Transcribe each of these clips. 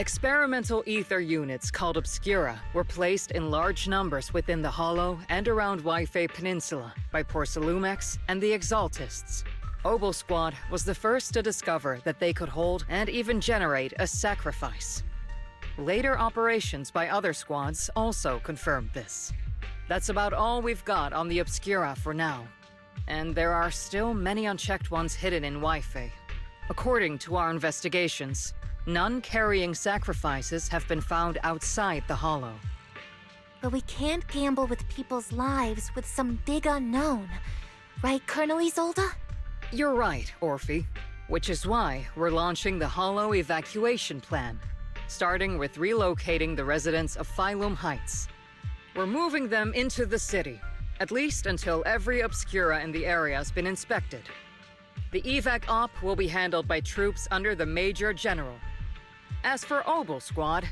Experimental ether units called Obscura were placed in large numbers within the Hollow and around Waifei Peninsula by Porcelumex and the Exaltists. Obel Squad was the first to discover that they could hold and even generate a sacrifice. Later operations by other squads also confirmed this. That's about all we've got on the Obscura for now. And there are still many unchecked ones hidden in Waifei. According to our investigations, none carrying sacrifices have been found outside the Hollow. But we can't gamble with people's lives with some big unknown. Right, Colonel Isolde? You're right, Orphe. Which is why we're launching the Hollow evacuation plan, starting with relocating the residents of Phylum Heights. We're moving them into the city, at least until every Obscura in the area has been inspected. The evac op will be handled by troops under the Major General. As for Obel Squad,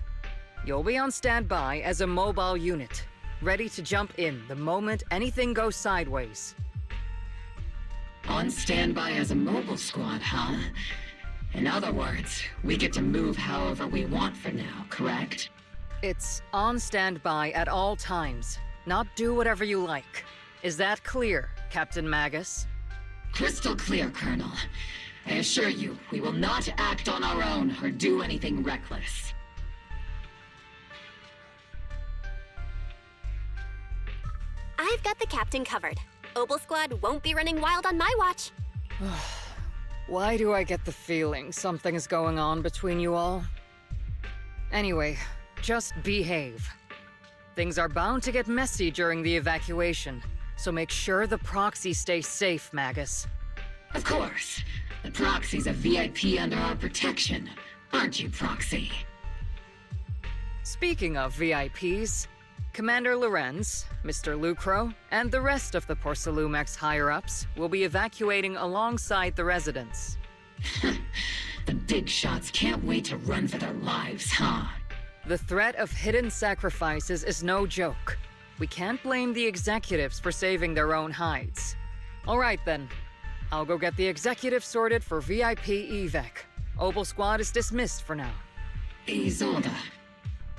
you'll be on standby as a mobile unit, ready to jump in the moment anything goes sideways. On standby as a mobile squad, huh? In other words, we get to move however we want for now, correct? It's on standby at all times, not do whatever you like. Is that clear, Captain Magus? Crystal clear, Colonel. I assure you, we will not act on our own or do anything reckless. I've got the captain covered. Obel Squad won't be running wild on my watch. Why do I get the feeling something is going on between you all? Anyway, just behave. Things are bound to get messy during the evacuation, so make sure the proxy stays safe, Magus. Of course. The Proxy's a VIP under our protection, aren't you, Proxy? Speaking of VIPs, Commander Lorenz, Mr. Lucro, and the rest of the Porcelumex higher-ups will be evacuating alongside the residents. The big shots can't wait to run for their lives, huh? The threat of hidden sacrifices is no joke. We can't blame the executives for saving their own hides. All right then. I'll go get the executive sorted for VIP evac. Obel Squad is dismissed for now. Isolde.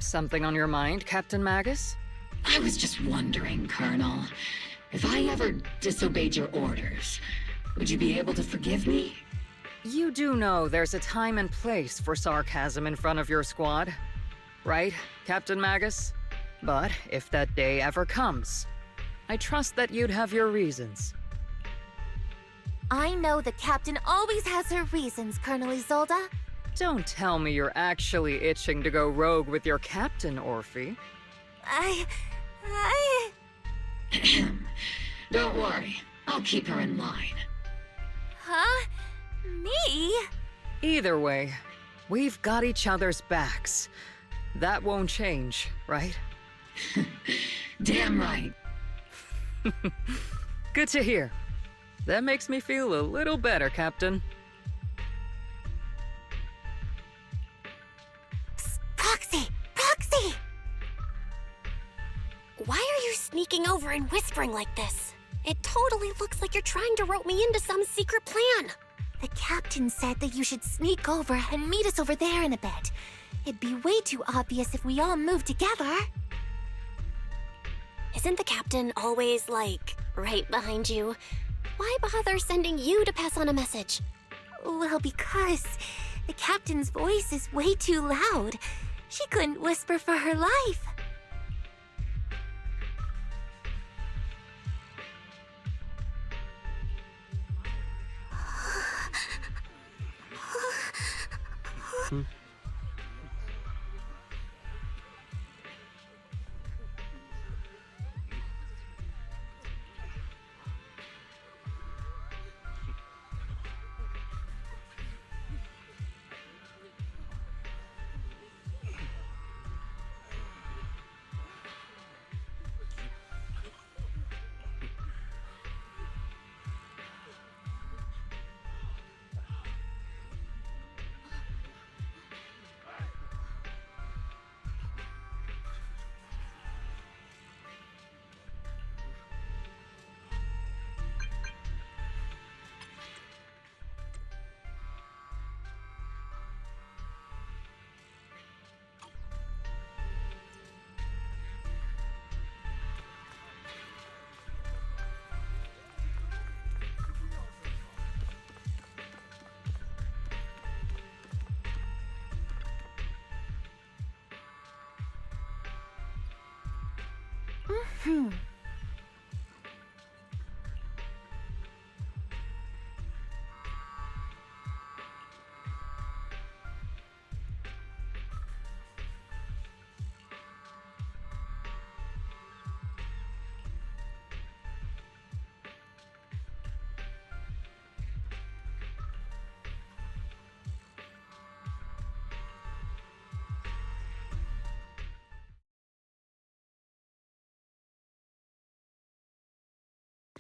Something on your mind, Captain Magus? I was just wondering, Colonel. If I ever disobeyed your orders, would you be able to forgive me? You do know there's a time and place for sarcasm in front of your squad. Right, Captain Magus? But if that day ever comes, I trust that you'd have your reasons. I know the captain always has her reasons, Colonel Isolde. Don't tell me you're actually itching to go rogue with your captain, Orphe. I... Don't worry, I'll keep her in line. Huh? Me? Either way, we've got each other's backs. That won't change, right? Damn right. Good to hear. That makes me feel a little better, Captain. Psst, Proxy! Proxy! Why are you sneaking over and whispering like this? It totally looks like you're trying to rope me into some secret plan. The captain said that you should sneak over and meet us over there in a bit. It'd be way too obvious if we all moved together. Isn't the captain always, like, right behind you? Why bother sending you to pass on a message? Well, because the captain's voice is way too loud. She couldn't whisper for her life.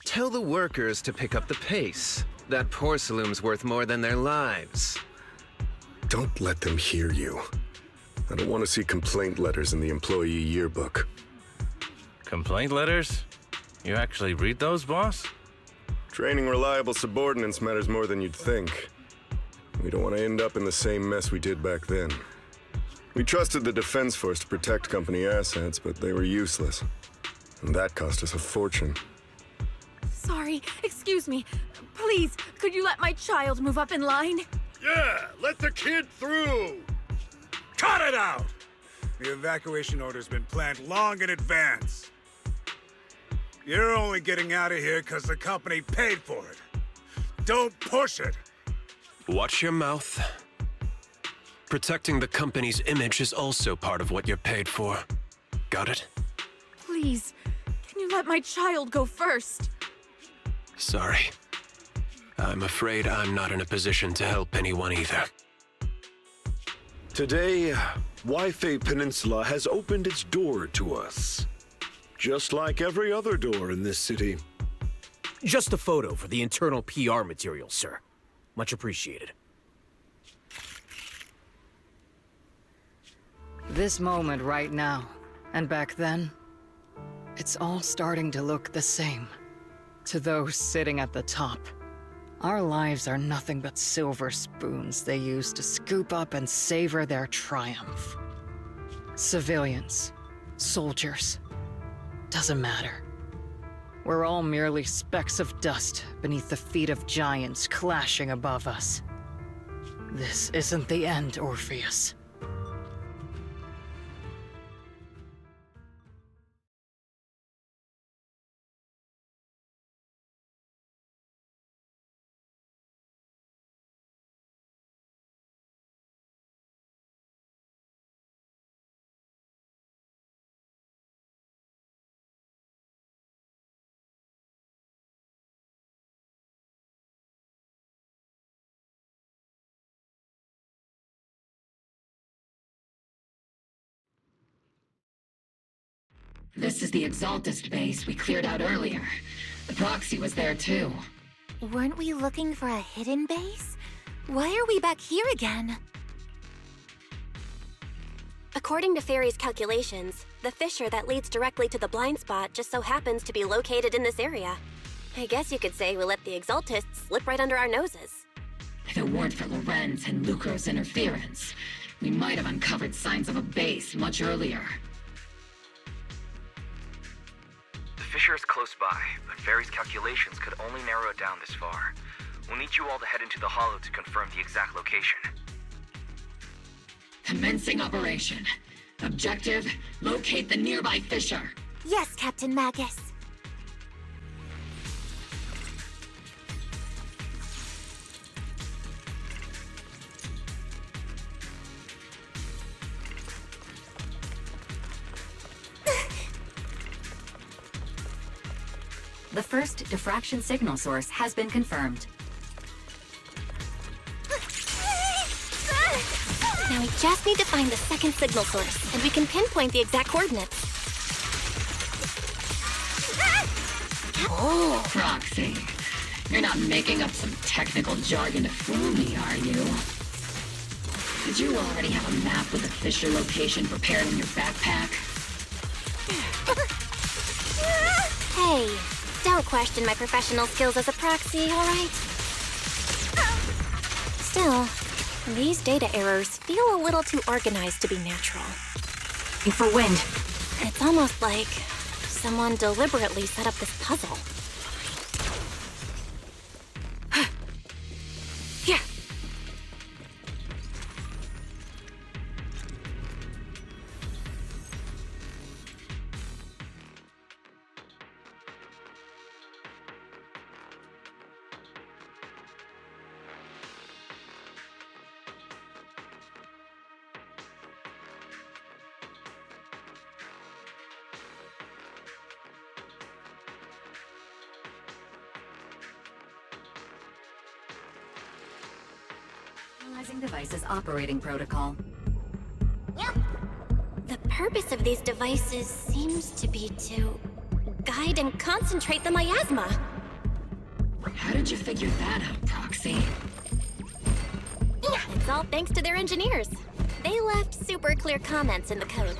Tell the workers to pick up the pace. That porcelain's worth more than their lives. Don't let them hear you. I don't want to see complaint letters in the employee yearbook. Complaint letters? You actually read those, boss? Training reliable subordinates matters more than you'd think. We don't want to end up in the same mess we did back then. We trusted the Defense Force to protect company assets, but they were useless. And that cost us a fortune. Sorry, excuse me. Please, could you let my child move up in line? Yeah, let the kid through! Cut it out! The evacuation order's been planned long in advance. You're only getting out of here because the company paid for it. Don't push it! Watch your mouth. Protecting the company's image is also part of what you're paid for. Got it? Please, can you let my child go first? Sorry. I'm afraid I'm not in a position to help anyone either. Today, Wi-Fi Peninsula has opened its door to us. Just like every other door in this city. Just a photo for the internal PR material, sir. Much appreciated. This moment right now, and back then, it's all starting to look the same. To those sitting at the top, our lives are nothing but silver spoons they use to scoop up and savor their triumph. Civilians, soldiers, doesn't matter. We're all merely specks of dust beneath the feet of giants clashing above us. This isn't the end, Orpheus. This is the Exaltist base we cleared out earlier. The proxy was there too. Weren't we looking for a hidden base? Why are we back here again? According to Fairy's calculations, the fissure that leads directly to the blind spot just so happens to be located in this area. I guess you could say we let the Exaltists slip right under our noses. If it weren't for Lorenz and Lucro's interference, we might have uncovered signs of a base much earlier. The fissure is close by, but Fairy's calculations could only narrow it down this far. We'll need you all to head into the hollow to confirm the exact location. Commencing operation. Objective, locate the nearby fissure. Yes, Captain Magus. The first diffraction signal source has been confirmed. Now we just need to find the second signal source, and we can pinpoint the exact coordinates. Oh, Proxy. You're not making up some technical jargon to fool me, are you? Did you already have a map with the fissure location prepared in your backpack? Hey, don't question my professional skills as a proxy, alright? Still, these data errors feel a little too organized to be natural. For wind. It's almost like someone deliberately set up this puzzle. Yeah. Analyzing device's operating protocol. The purpose of these devices seems to be to guide and concentrate the miasma. How did you figure that out, Proxy? It's all thanks to their engineers. They left super clear comments in the code.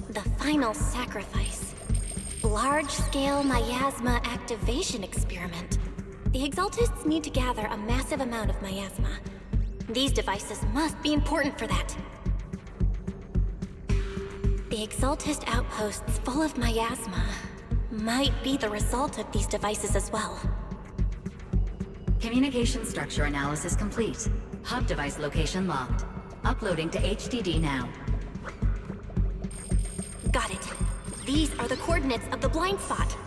The final sacrifice. Large-scale miasma activation experiment. The Exaltists need to gather a massive amount of miasma. These devices must be important for that. The Exaltist outposts full of miasma might be the result of these devices as well. Communication structure analysis complete. Hub device location locked. Uploading to HDD now. Got it. These are the coordinates of the blind spot.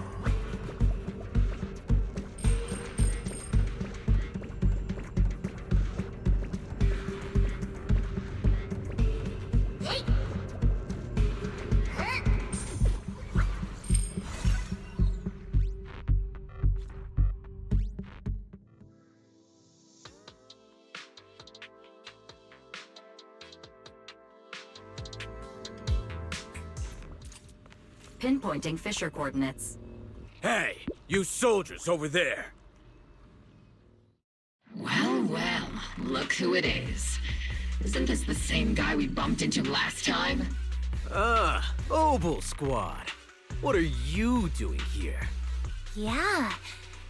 Pinpointing Fisher coordinates. Hey, you soldiers over there! Well, well, look who it is. Isn't this the same guy we bumped into last time? Obel Squad. What are you doing here? Yeah,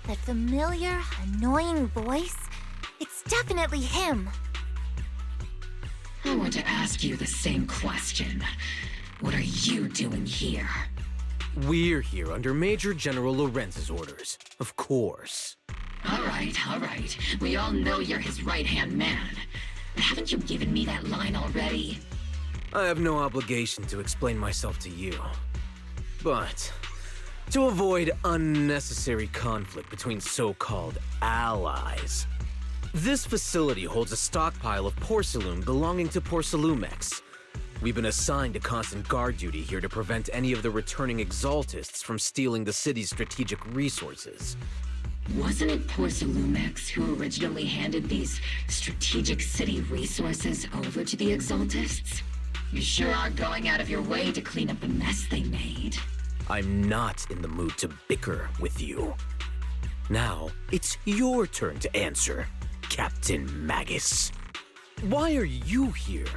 that familiar, annoying voice. It's definitely him. I want to ask you the same question. What are you doing here? We're here under Major General Lorenz's orders, of course. All right. We all know you're his right-hand man. But haven't you given me that line already? I have no obligation to explain myself to you. But to avoid unnecessary conflict between so-called allies, this facility holds a stockpile of porcelain belonging to Porcelumex. We've been assigned to constant guard duty here to prevent any of the returning Exaltists from stealing the city's strategic resources. Wasn't it Porcelumex who originally handed these strategic city resources over to the Exaltists? You sure are going out of your way to clean up the mess they made. I'm not in the mood to bicker with you. Now, it's your turn to answer, Captain Magus. Why are you here,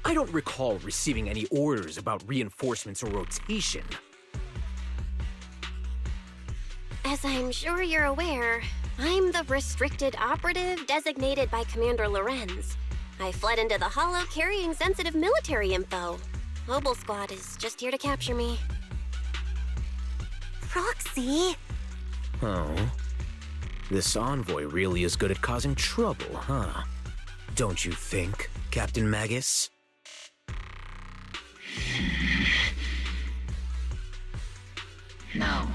I don't recall receiving any orders about reinforcements or rotation. As I'm sure you're aware, I'm the restricted operative designated by Commander Lorenz. I fled into the Hollow carrying sensitive military info. Obel Squad is just here to capture me. Proxy? Oh. This envoy really is good at causing trouble, huh? Don't you think, Captain Magus? No.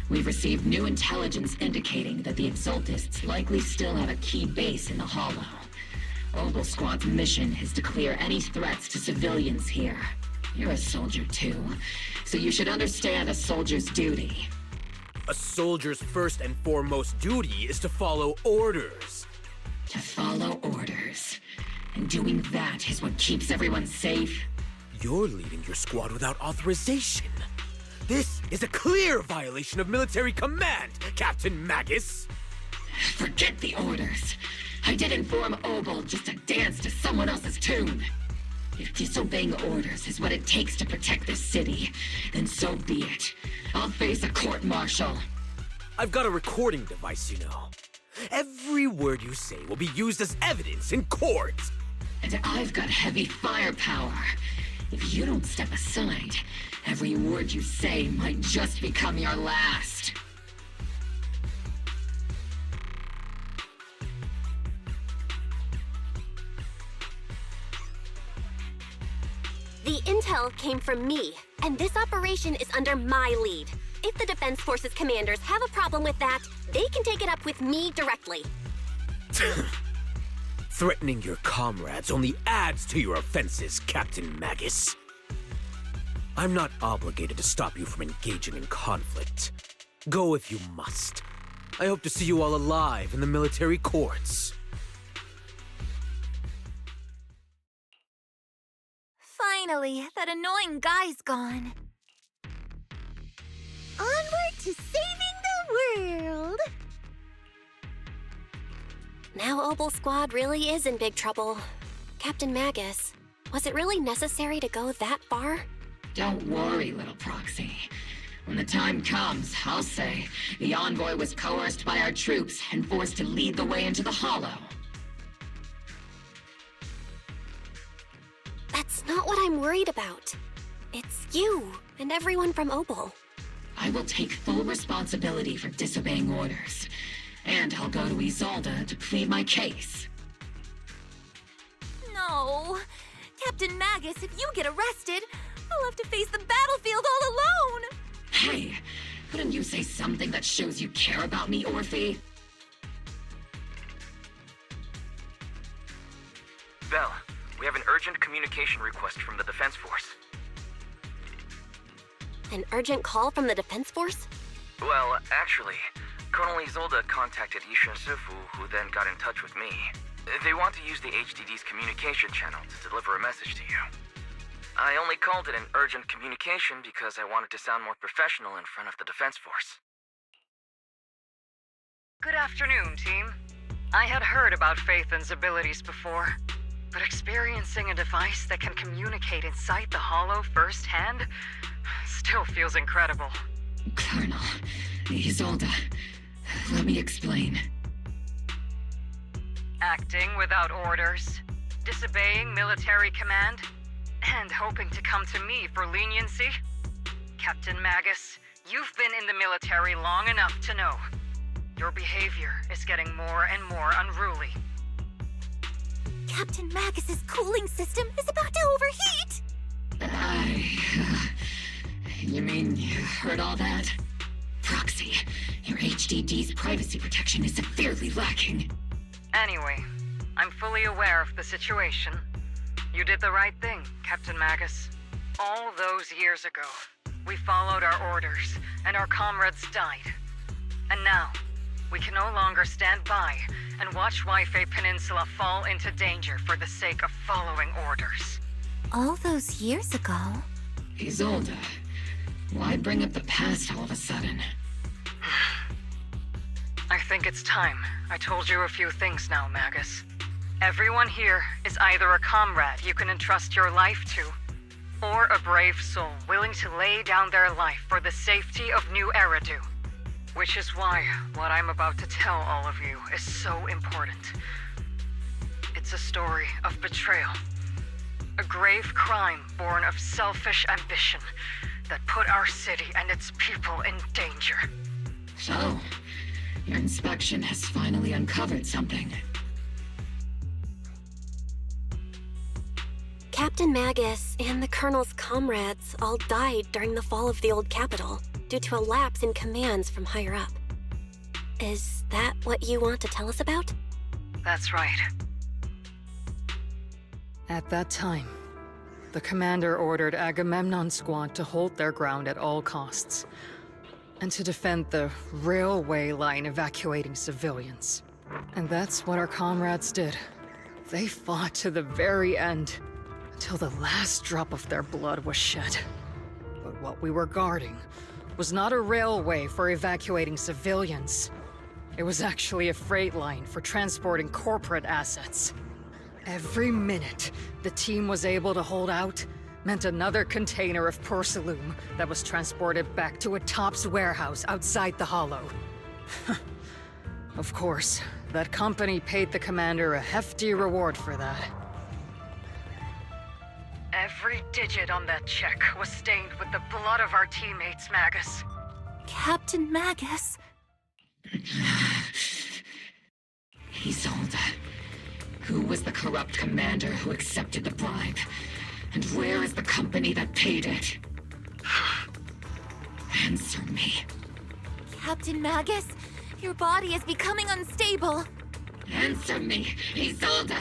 We've received new intelligence indicating that the Exaltists likely still have a key base in the Hollow. Obel Squad's mission is to clear any threats to civilians here. You're a soldier too, so you should understand a soldier's duty. A soldier's first and foremost duty is to follow orders. To follow orders. And doing that is what keeps everyone safe. You're leading your squad without authorization. This is a clear violation of military command, Captain Magus! Forget the orders. I did inform Obel just to dance to someone else's tune. If disobeying orders is what it takes to protect this city, then so be it. I'll face a court-martial. I've got a recording device, you know. Every word you say will be used as evidence in court. And I've got heavy firepower. If you don't step aside, every word you say might just become your last. The intel came from me, and this operation is under my lead. If the Defense Forces commanders have a problem with that, they can take it up with me directly. Threatening your comrades only adds to your offenses, Captain Magus. I'm not obligated to stop you from engaging in conflict. Go if you must. I hope to see you all alive in the military courts. Finally, that annoying guy's gone. Onward to saving the world! Now Obel Squad really is in big trouble. Captain Magus, was it really necessary to go that far? Don't worry, little proxy. When the time comes, I'll say the envoy was coerced by our troops and forced to lead the way into the Hollow. That's not what I'm worried about. It's you and everyone from Obel. I will take full responsibility for disobeying orders. And I'll go to Isolde to plead my case. No. Captain Magus, if you get arrested, I'll have to face the battlefield all alone! Hey, couldn't you say something that shows you care about me, Orphe? Belle, we have an urgent communication request from the Defense Force. An urgent call from the Defense Force? Well, actually, Colonel Isolde contacted Ishin Sifu, who then got in touch with me. They want to use the HDD's communication channel to deliver a message to you. I only called it an urgent communication because I wanted to sound more professional in front of the Defense Force. Good afternoon, team. I had heard about Phaethon's abilities before, but experiencing a device that can communicate inside the Hollow firsthand still feels incredible. Colonel, Isolde, let me explain. Acting without orders, disobeying military command, and hoping to come to me for leniency? Captain Magus, you've been in the military long enough to know. Your behavior is getting more and more unruly. Captain Magus's cooling system is about to overheat! You mean you heard all that? Proxy, your HDD's privacy protection is severely lacking. Anyway, I'm fully aware of the situation. You did the right thing, Captain Magus. All those years ago, we followed our orders, and our comrades died. And now, we can no longer stand by and watch Waifei Peninsula fall into danger for the sake of following orders. All those years ago? Isolde, why bring up the past all of a sudden? I think it's time I told you a few things now, Magus. Everyone here is either a comrade you can entrust your life to, or a brave soul willing to lay down their life for the safety of New Eridu. Which is why what I'm about to tell all of you is so important. It's a story of betrayal. A grave crime born of selfish ambition that put our city and its people in danger. So, your inspection has finally uncovered something. Captain Magus and the Colonel's comrades all died during the fall of the old capital due to a lapse in commands from higher up. Is that what you want to tell us about? That's right. At that time, the commander ordered Agamemnon's squad to hold their ground at all costs, and to defend the railway line evacuating civilians. And that's what our comrades did. They fought to the very end, until the last drop of their blood was shed. But what we were guarding was not a railway for evacuating civilians. It was actually a freight line for transporting corporate assets. Every minute the team was able to hold out meant another container of porcelain that was transported back to a Topps warehouse outside the Hollow. Of course, that company paid the commander a hefty reward for that. Every digit on that check was stained with the blood of our teammates, Magus. Captain Magus? Isolde. Who was the corrupt commander who accepted the bribe? And where is the company that paid it? Answer me. Captain Magus, your body is becoming unstable. Answer me, Isolde!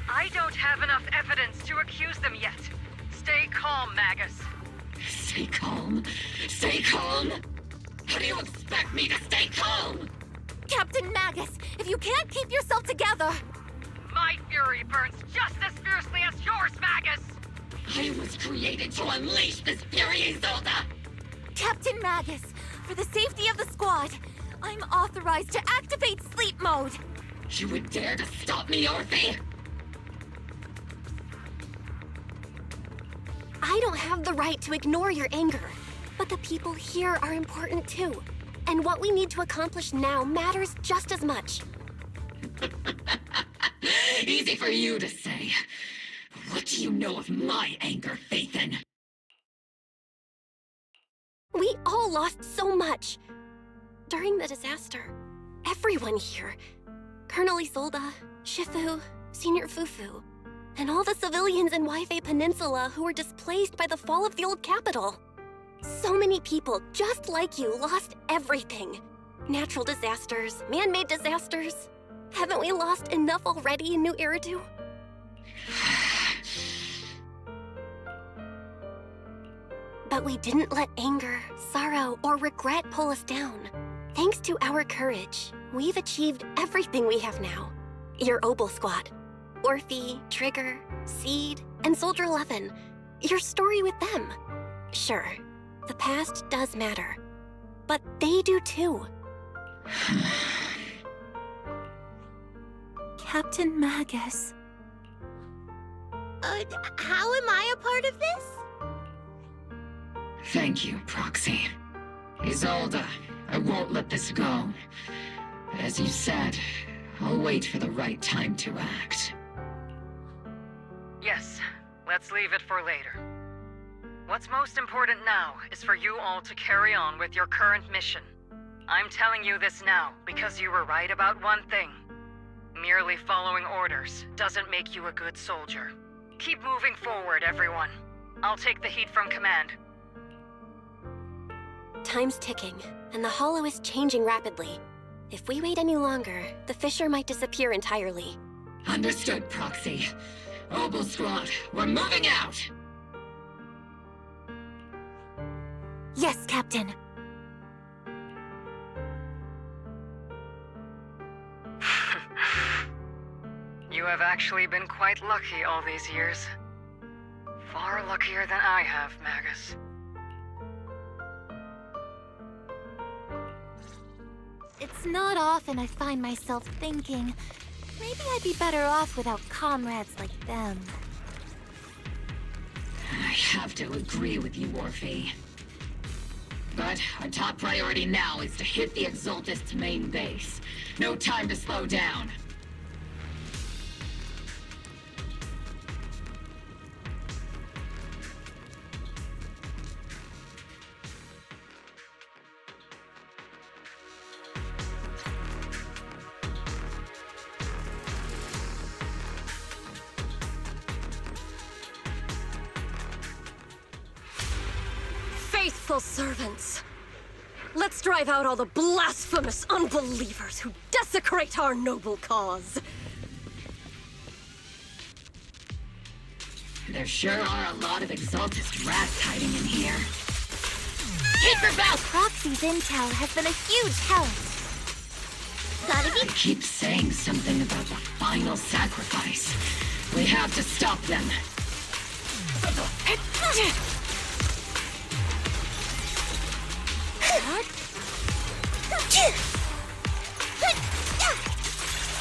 I don't have enough evidence to accuse them yet. Stay calm, Magus. Stay calm? Stay calm? How do you expect me to stay calm? Captain Magus, if you can't keep yourself together... My fury burns just as fiercely as yours, Magus! I was created to unleash this fury, Isolde! Captain Magus, for the safety of the squad, I'm authorized to activate sleep mode. You would dare to stop me, Orphe? I don't have the right to ignore your anger, but the people here are important too. And what we need to accomplish now matters just as much. Easy for you to say. What do you know of my anger, Phaethon? We all lost so much. During the disaster, everyone here, Colonel Isolde, Shifu, Senior Fufu, and all the civilians in Waifei Peninsula who were displaced by the fall of the old capital. So many people just like you lost everything. Natural disasters, man-made disasters. Haven't we lost enough already in New Eridu? But we didn't let anger, sorrow, or regret pull us down. Thanks to our courage, we've achieved everything we have now. Your Obel Squad, Orphe, Trigger, Seed, and Soldier 11. Your story with them. Sure, the past does matter, but they do too. Captain Magus. How am I a part of this? Thank you, Proxy. Isolde, I won't let this go. But as you said, I'll wait for the right time to act. Yes, let's leave it for later. What's most important now is for you all to carry on with your current mission. I'm telling you this now because you were right about one thing. Merely following orders doesn't make you a good soldier. Keep moving forward, everyone. I'll take the heat from command. Time's ticking, and the Hollow is changing rapidly. If we wait any longer, the fissure might disappear entirely. Understood, Proxy. Obel Squad, we're moving out! Yes, Captain. You have actually been quite lucky all these years. Far luckier than I have, Magus. It's not often I find myself thinking, maybe I'd be better off without comrades like them. I have to agree with you, Orphe. But our top priority now is to hit the Exaltist's main base. No time to slow down. Faithful servants, let's drive out all the blasphemous unbelievers who desecrate our noble cause. There sure are a lot of Exaltist rats hiding in here. Tinkerbell! Proxy's intel has been a huge help. Gotta be... They keep saying something about the final sacrifice. We have to stop them.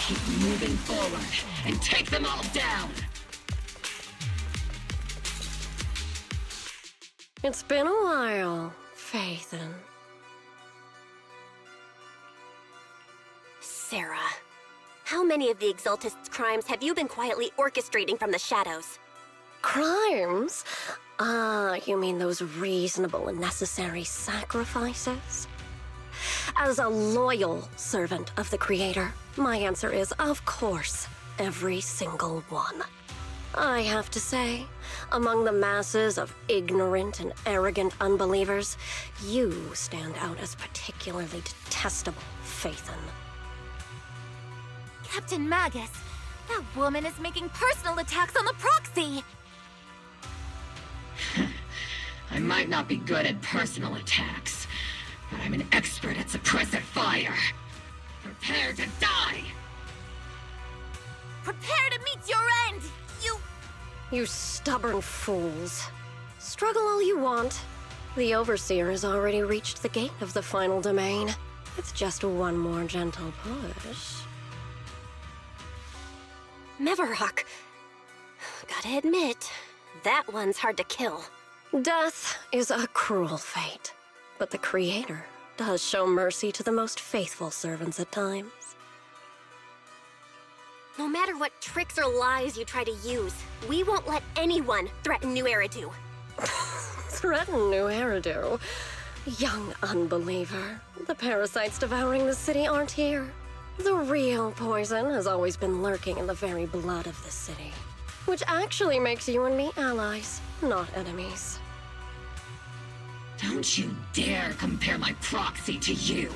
Keep moving forward and take them all down. It's been a while, Phaethon. Sarah, how many of the Exaltist's crimes have you been quietly orchestrating from the shadows? Crimes? Ah, you mean those reasonable and necessary sacrifices? As a loyal servant of the Creator, my answer is, of course, every single one. I have to say, among the masses of ignorant and arrogant unbelievers, you stand out as particularly detestable, Phaethon. Captain Magus, that woman is making personal attacks on the Proxy! I might not be good at personal attacks, but I'm an expert at suppressive fire. For Prepare to die! Prepare to meet your end! You stubborn fools. Struggle all you want. The Overseer has already reached the gate of the final domain. It's just one more gentle push. Meverhawk. Gotta admit, that one's hard to kill. Death is a cruel fate, but the Creator does show mercy to the most faithful servants at times. No matter what tricks or lies you try to use, we won't let anyone threaten New Eridu. Threaten New Eridu? Young unbeliever. The parasites devouring the city aren't here. The real poison has always been lurking in the very blood of the city. Which actually makes you and me allies, not enemies. Don't you dare compare my proxy to you!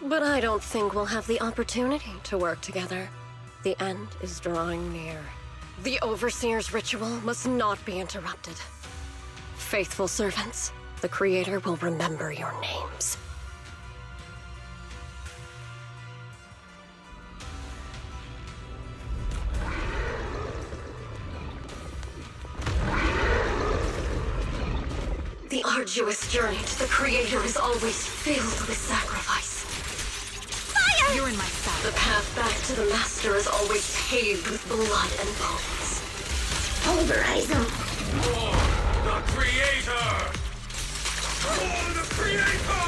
But I don't think we'll have the opportunity to work together. The end is drawing near. The Overseer's ritual must not be interrupted. Faithful servants, the Creator will remember your names. The arduous journey to the Creator is always filled with sacrifice. Fire! You're in my sight. The path back to the Master is always paved with blood and bones. Pulverize them. For the Creator! For the Creator!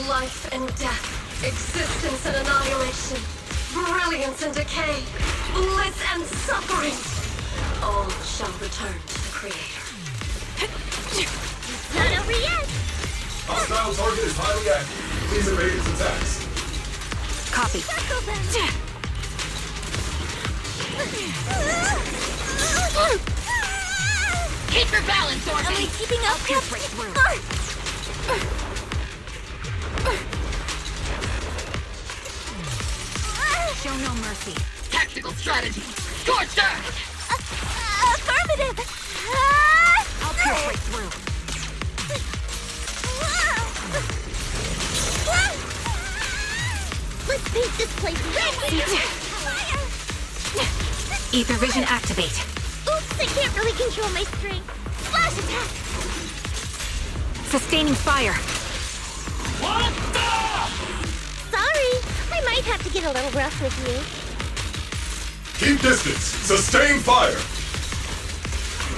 Life and death, existence and annihilation, brilliance and decay, bliss and suffering. All shall return to the Creator. Not over yet! Hostile target is highly active. Please evade its attacks. Copy. Circle them! Keep your balance, Orphan! Am I keeping up? I'll pierce right through. Show no mercy. Tactical strategy! Scorched Earth! Affirmative! I'll pierce right through. Let's paint this place red! Ether vision activate. Oops, I can't really control my strength. Flash attack! Sustaining fire. Sorry, I might have to get a little rough with you. Keep distance. Sustain fire.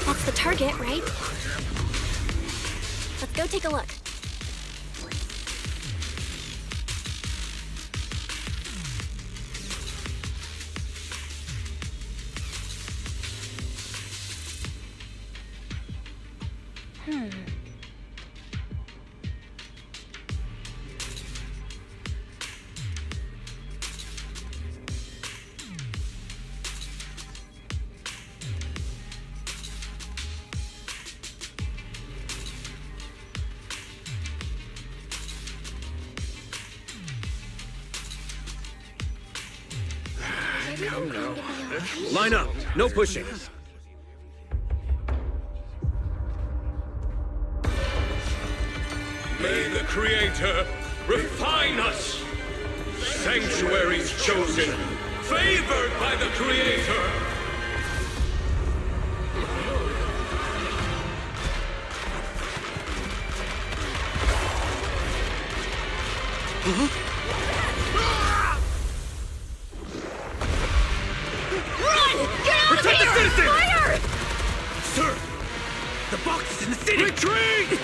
That's the target, right? Let's go take a look. Come now. Line up. No pushing. May the Creator refine us! Sanctuaries chosen, favored by the Creator! Protect the citizens! Fire! Sir! The box is in the city! Retreat!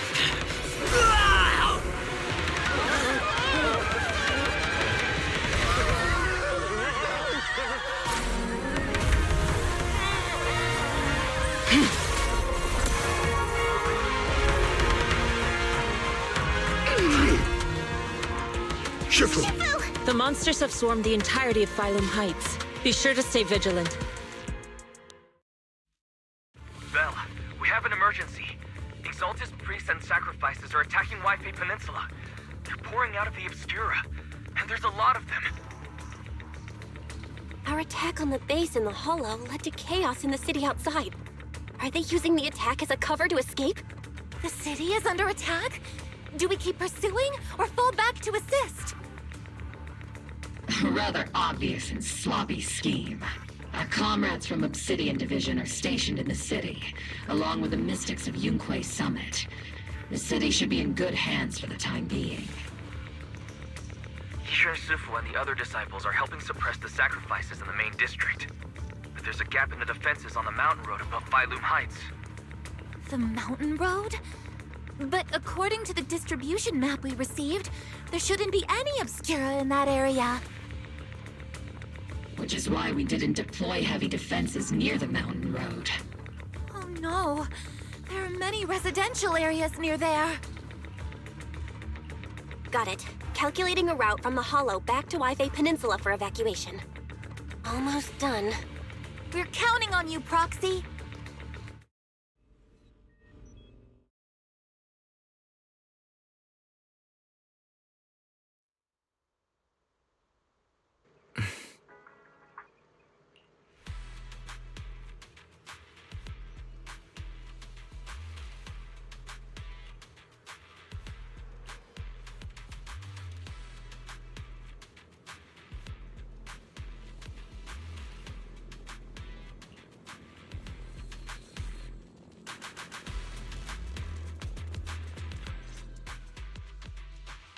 The monsters have swarmed the entirety of Phylum Heights. Be sure to stay vigilant. Bell, we have an emergency. Exaltus priests and sacrifices are attacking Wi-Fi Peninsula. They're pouring out of the Obscura, and there's a lot of them. Our attack on the base in the Hollow led to chaos in the city outside. Are they using the attack as a cover to escape? The city is under attack? Do we keep pursuing or fall back to assist? A rather obvious and sloppy scheme. Our comrades from Obsidian Division are stationed in the city, along with the mystics of Yunquay Summit. The city should be in good hands for the time being. Yishun Sifu and the other disciples are helping suppress the sacrifices in the main district. But there's a gap in the defenses on the mountain road above Phylum Heights. The mountain road? But according to the distribution map we received, there shouldn't be any Obscura in that area. Which is why we didn't deploy heavy defenses near the mountain road. Oh no, there are many residential areas near there. Got it. Calculating a route from the Hollow back to Waifei Peninsula for evacuation. Almost done. We're counting on you, Proxy.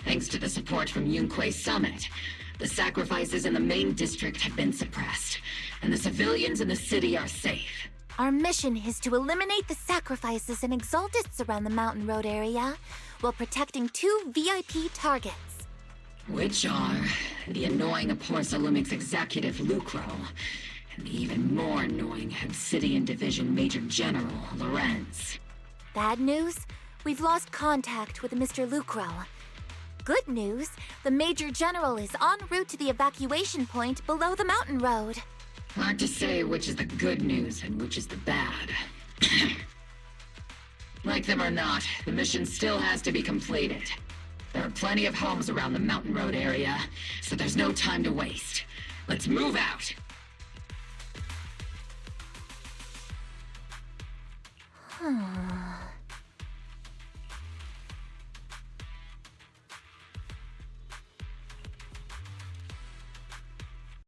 Thanks to the support from Yunquay Summit, the sacrifices in the main district have been suppressed, and the civilians in the city are safe. Our mission is to eliminate the sacrifices and exaltists around the mountain road area, while protecting 2 VIP targets. Which are the annoying Porcelumix executive Lucro, and the even more annoying Obsidian Division Major General Lorenz. Bad news? We've lost contact with Mr. Lucro. Good news, the Major General is en route to the evacuation point below the mountain road. Hard to say which is the good news and which is the bad. Like them or not, the mission still has to be completed. There are plenty of homes around the mountain road area, so there's no time to waste. Let's move out!